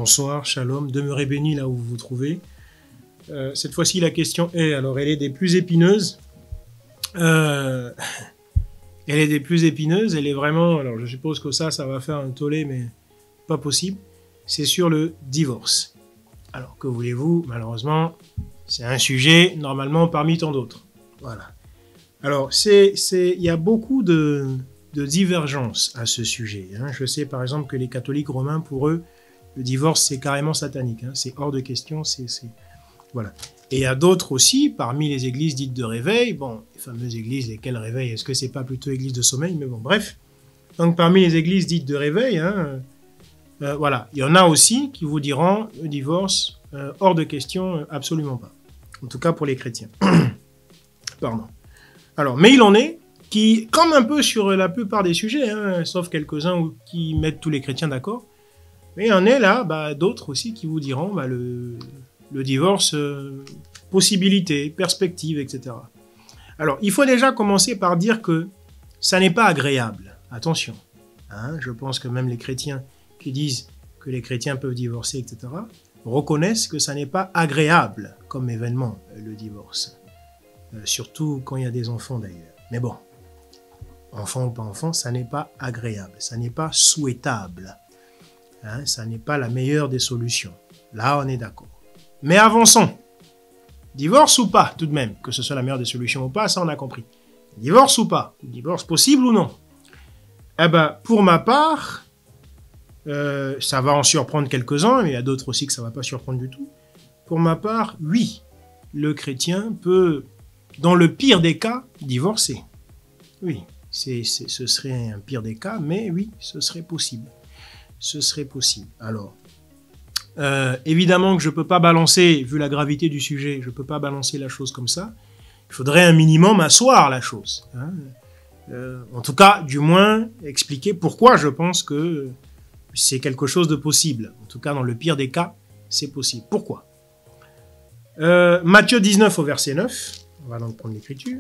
Bonsoir, shalom, demeurez bénis là où vous vous trouvez. Cette fois-ci, la question est, alors elle est des plus épineuses. Elle est des plus épineuses, elle est vraiment, alors je suppose que ça va faire un tollé, mais pas possible. C'est sur le divorce. Alors, que voulez-vous, malheureusement, c'est un sujet, normalement, parmi tant d'autres. Voilà. Alors, il y a beaucoup de divergences à ce sujet. Hein. Je sais, par exemple, que les catholiques romains, pour eux, le divorce, c'est carrément satanique. Hein. C'est hors de question, voilà. Et il y a d'autres aussi, parmi les églises dites de réveil, bon, les fameuses églises, lesquelles réveil, est-ce que c'est pas plutôt église de sommeil? Mais bon, bref. Donc, parmi les églises dites de réveil, hein, voilà, il y en a aussi qui vous diront le divorce, hors de question, absolument pas. En tout cas pour les chrétiens. Pardon. Alors, mais il en est qui, comme un peu sur la plupart des sujets, hein, sauf quelques-uns qui mettent tous les chrétiens d'accord, mais il y en a là, d'autres aussi qui vous diront le divorce, possibilité, perspective, etc. Alors, il faut déjà commencer par dire que ça n'est pas agréable. Attention. Hein, je pense que même les chrétiens qui disent que les chrétiens peuvent divorcer, etc., reconnaissent que ça n'est pas agréable comme événement, le divorce. Surtout quand il y a des enfants, d'ailleurs. Mais bon, enfant ou pas enfant, ça n'est pas agréable, ça n'est pas souhaitable. Hein, ça n'est pas la meilleure des solutions. Là, on est d'accord. Mais avançons. Divorce ou pas, tout de même, que ce soit la meilleure des solutions ou pas, ça on a compris. Divorce ou pas? Divorce possible ou non? Eh ben, pour ma part, ça va en surprendre quelques-uns, mais il y a d'autres aussi que ça ne va pas surprendre du tout. Pour ma part, oui, le chrétien peut, dans le pire des cas, divorcer. Oui, ce serait un pire des cas, mais oui, ce serait possible. Ce serait possible. Alors, évidemment que je ne peux pas balancer, vu la gravité du sujet, je ne peux pas balancer la chose comme ça. Il faudrait un minimum asseoir la chose. Hein. En tout cas, du moins, expliquer pourquoi je pense que c'est quelque chose de possible. En tout cas, dans le pire des cas, c'est possible. Pourquoi? Matthieu 19 au verset 9, on va donc prendre l'écriture.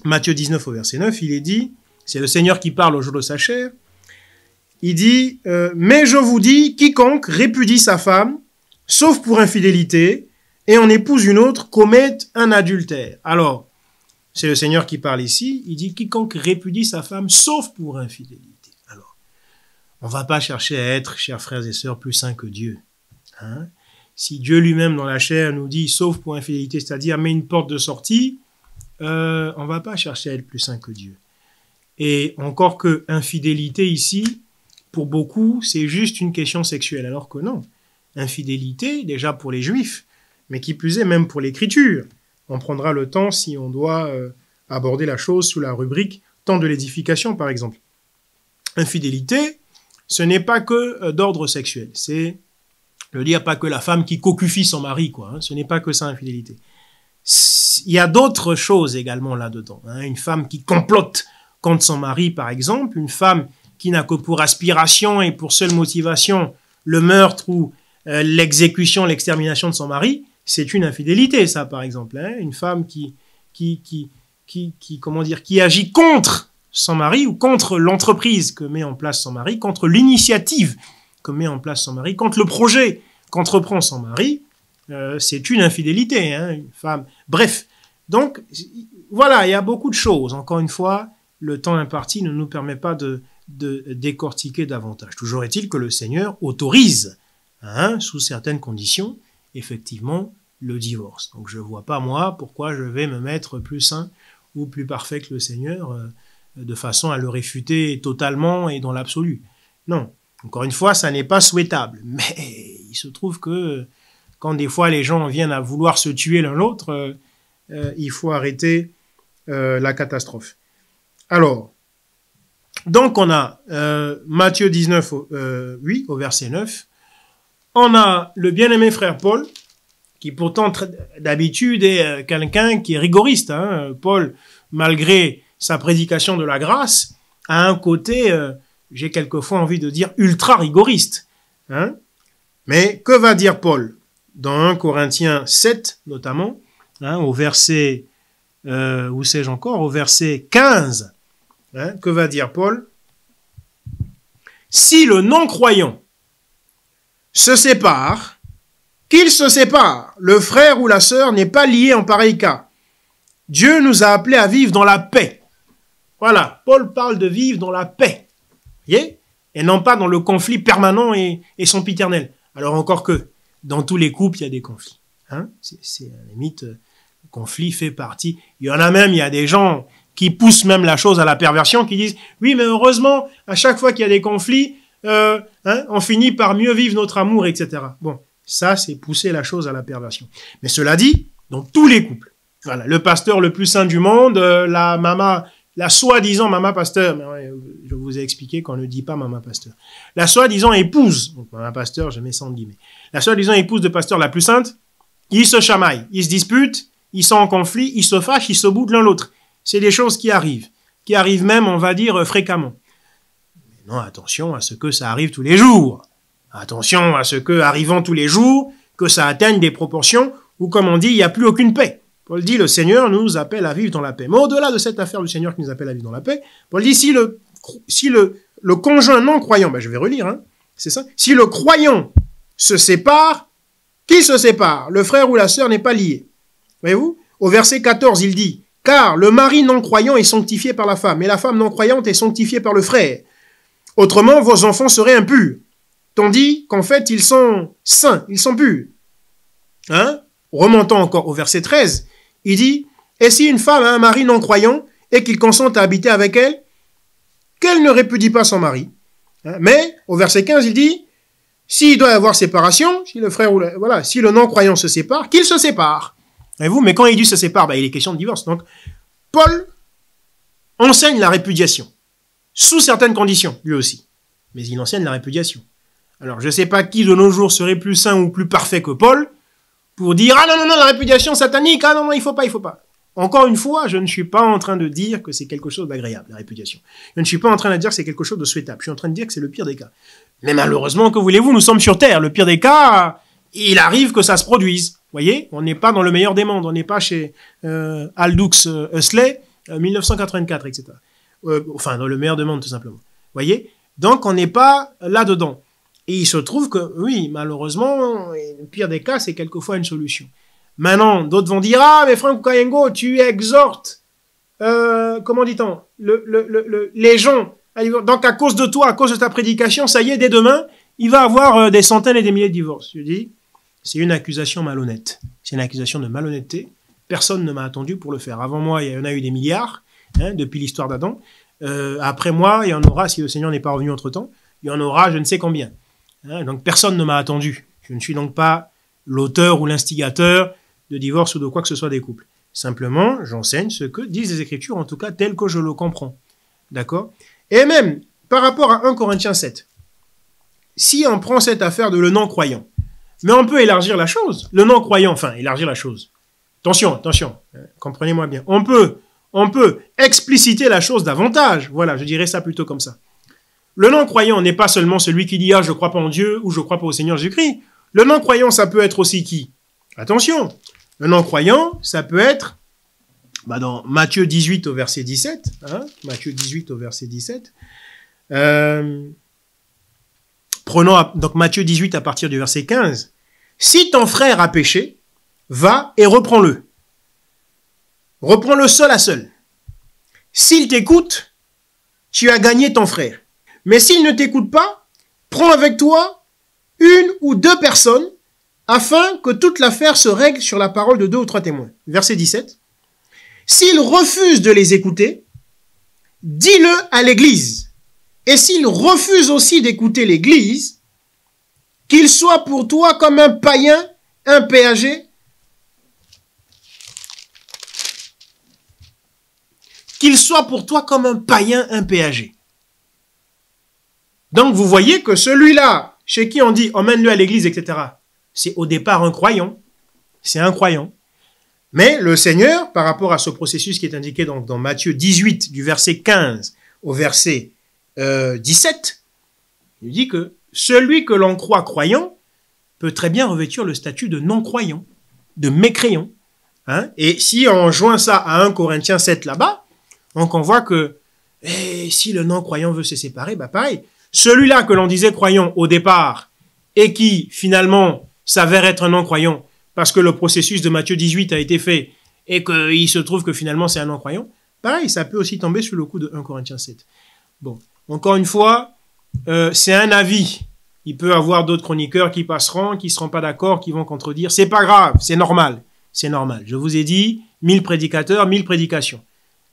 Matthieu 19 au verset 9, il est dit, c'est le Seigneur qui parle au jour de sa chair, il dit, mais je vous dis, quiconque répudie sa femme, sauf pour infidélité, et en épouse une autre, commet un adultère. Alors, c'est le Seigneur qui parle ici, il dit, quiconque répudie sa femme, sauf pour infidélité. Alors, on ne va pas chercher à être, chers frères et sœurs, plus saints que Dieu. Hein? Si Dieu lui-même dans la chair nous dit, sauf pour infidélité, c'est-à-dire met une porte de sortie, on ne va pas chercher à être plus saint que Dieu. Et encore que infidélité ici, pour beaucoup, c'est juste une question sexuelle, alors que non. Infidélité, déjà pour les Juifs, mais qui plus est même pour l'Écriture. On prendra le temps si on doit aborder la chose sous la rubrique temps de l'édification, par exemple. Infidélité, ce n'est pas que d'ordre sexuel. C'est, je veux dire, pas que la femme qui cocufie son mari, quoi. Hein, ce n'est pas que ça, infidélité. Il y a d'autres choses également là-dedans. Hein, une femme qui complote contre son mari, par exemple. Une femme qui n'a que pour aspiration et pour seule motivation le meurtre ou l'exécution, l'extermination de son mari. C'est une infidélité, ça, par exemple. Hein, une femme qui agit contre son mari ou contre l'entreprise que met en place son mari, contre l'initiative que met en place son mari, contre le projet qu'entreprend son mari, c'est une infidélité, hein, une femme. Bref, donc, voilà, il y a beaucoup de choses. Encore une fois, le temps imparti ne nous permet pas de décortiquer davantage. Toujours est-il que le Seigneur autorise, hein, sous certaines conditions, effectivement, le divorce. Donc, je ne vois pas, moi, pourquoi je vais me mettre plus saint ou plus parfait que le Seigneur, de façon à le réfuter totalement et dans l'absolu. Non. Encore une fois, ça n'est pas souhaitable. Mais il se trouve que quand des fois les gens viennent à vouloir se tuer l'un l'autre, il faut arrêter la catastrophe. Alors, donc on a Matthieu 19, oui, au verset 9. On a le bien-aimé frère Paul, qui pourtant d'habitude est quelqu'un qui est rigoriste. Hein. Paul, malgré sa prédication de la grâce, a un côté, j'ai quelquefois envie de dire, ultra rigoriste. Hein. Mais que va dire Paul? Dans 1 Corinthiens 7, notamment, hein, au verset, où sais-je encore, au verset 15, hein, que va dire Paul? Si le non-croyant se séparent, qu'ils se séparent. Le frère ou la sœur n'est pas lié en pareil cas. Dieu nous a appelés à vivre dans la paix. Voilà, Paul parle de vivre dans la paix. Vous voyez? Et non pas dans le conflit permanent et sempiternel. Alors encore que, dans tous les couples, il y a des conflits. Hein? C'est à la limite, le conflit fait partie. Il y en a même, il y a des gens qui poussent même la chose à la perversion, qui disent, oui, mais heureusement, à chaque fois qu'il y a des conflits, on finit par mieux vivre notre amour, etc. Bon, ça, c'est pousser la chose à la perversion. Mais cela dit, dans tous les couples, voilà, le pasteur le plus saint du monde, la soi-disant maman pasteur, mais je vous ai expliqué qu'on ne dit pas maman pasteur. La soi-disant épouse, donc maman pasteur, je mets ça en guillemets, la soi-disant épouse de pasteur la plus sainte, ils se chamaillent, ils se disputent, ils sont en conflit, ils se fâchent, ils se boudent l'un l'autre. C'est des choses qui arrivent même, on va dire, fréquemment. Mais non, attention à ce que ça arrive tous les jours. Attention à ce que, arrivant tous les jours, que ça atteigne des proportions où, comme on dit, il n'y a plus aucune paix. Paul dit, le Seigneur nous appelle à vivre dans la paix. Mais au-delà de cette affaire du Seigneur qui nous appelle à vivre dans la paix, Paul dit, si le conjoint non-croyant, ben je vais relire, hein, c'est ça, si le croyant se sépare, qui se sépare? Le frère ou la sœur n'est pas lié. Voyez-vous? Au verset 14, il dit, car le mari non-croyant est sanctifié par la femme, et la femme non-croyante est sanctifiée par le frère. Autrement, vos enfants seraient impurs, tandis qu'en fait, ils sont saints, ils sont purs. Hein? Remontant encore au verset 13, il dit, et si une femme a un mari non-croyant, et qu'il consente à habiter avec elle, qu'elle ne répudie pas son mari. Hein? Mais, au verset 15, il dit, s'il doit y avoir séparation, si le frère ou si le non-croyant se sépare, qu'il se sépare. Voyez-vous, mais quand il dit se sépare, il est question de divorce. Donc, Paul enseigne la répudiation, sous certaines conditions, lui aussi. Mais il enseigne la répudiation. Alors, je ne sais pas qui de nos jours serait plus saint ou plus parfait que Paul, pour dire, ah non, la répudiation satanique, ah non, il faut pas. Encore une fois, je ne suis pas en train de dire que c'est quelque chose d'agréable, la répudiation. Je ne suis pas en train de dire que c'est quelque chose de souhaitable. Je suis en train de dire que c'est le pire des cas. Mais malheureusement, que voulez-vous, nous sommes sur Terre. Le pire des cas, il arrive que ça se produise. Vous voyez, on n'est pas dans le meilleur des mondes. On n'est pas chez Aldous Huxley, 1984, etc. Enfin, dans le meilleur des mondes, tout simplement. Vous voyez? Donc, on n'est pas là-dedans. Et il se trouve que, oui, malheureusement, le pire des cas, c'est quelquefois une solution. Maintenant, d'autres vont dire, ah, mais Franck Kayengo, tu exhortes, comment dit-on, les gens, donc à cause de toi, à cause de ta prédication, ça y est, dès demain, il va avoir des centaines et des milliers de divorces. Je dis, c'est une accusation malhonnête. C'est une accusation de malhonnêteté. Personne ne m'a attendu pour le faire. Avant moi, il y en a eu des milliards, depuis l'histoire d'Adam. Après moi, il y en aura, si le Seigneur n'est pas revenu entre-temps, il y en aura je ne sais combien. Donc personne ne m'a attendu. Je ne suis donc pas l'auteur ou l'instigateur de divorce ou de quoi que ce soit des couples. Simplement, j'enseigne ce que disent les Écritures, en tout cas tel que je le comprends. D'accord? Et même, par rapport à 1 Corinthiens 7, si on prend cette affaire de le non-croyant, mais on peut élargir la chose. Le non-croyant, enfin, élargir la chose. Attention, comprenez-moi bien. On peut expliciter la chose davantage. Voilà, je dirais ça plutôt comme ça. Le non-croyant n'est pas seulement celui qui dit « Ah, je crois pas en Dieu » ou « Je crois pas au Seigneur Jésus-Christ ». Le non-croyant, ça peut être aussi qui? Attention, le non-croyant, ça peut être, dans Matthieu 18 au verset 17, Matthieu 18 au verset 17, prenons donc Matthieu 18 à partir du verset 15, « Si ton frère a péché, va et reprends-le. Reprends-le seul à seul. S'il t'écoute, tu as gagné ton frère. Mais s'il ne t'écoute pas, prends avec toi 1 ou 2 personnes afin que toute l'affaire se règle sur la parole de 2 ou 3 témoins. » Verset 17. « S'il refuse de les écouter, dis-le à l'église. Et s'il refuse aussi d'écouter l'église, qu'il soit pour toi comme un païen, un péager, qu'il soit pour toi comme un païen, un péager. » Donc, vous voyez que celui-là, chez qui on dit « emmène-le à l'église », etc., c'est au départ un croyant. C'est un croyant. Mais le Seigneur, par rapport à ce processus qui est indiqué dans Matthieu 18, du verset 15 au verset 17, il dit que celui que l'on croit croyant peut très bien revêtir le statut de non-croyant, de mécréant. Et si on joint ça à 1 Corinthiens 7 là-bas, donc on voit que si le non-croyant veut se séparer, pareil. Celui-là que l'on disait croyant au départ et qui finalement s'avère être un non-croyant parce que le processus de Matthieu 18 a été fait et qu'il se trouve que finalement c'est un non-croyant, pareil, ça peut aussi tomber sur le coup de 1 Corinthiens 7. Bon, encore une fois, c'est un avis. Il peut y avoir d'autres chroniqueurs qui passeront, qui ne seront pas d'accord, qui vont contredire. C'est pas grave, c'est normal. C'est normal. Je vous ai dit, 1000 prédicateurs, 1000 prédications.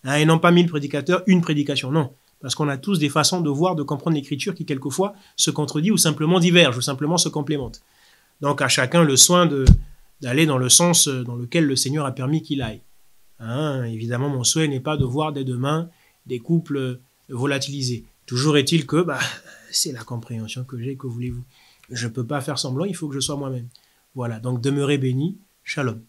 Hein, et non pas 1000 prédicateurs, une prédication. Non. Parce qu'on a tous des façons de voir, de comprendre l'écriture qui quelquefois se contredit ou simplement divergent, ou simplement se complémentent. Donc à chacun le soin d'aller dans le sens dans lequel le Seigneur a permis qu'il aille. Hein, évidemment, mon souhait n'est pas de voir dès demain des couples volatilisés. Toujours est-il que c'est la compréhension que j'ai, que voulez-vous. Je ne peux pas faire semblant, il faut que je sois moi-même. Voilà, donc demeurez bénis. Shalom.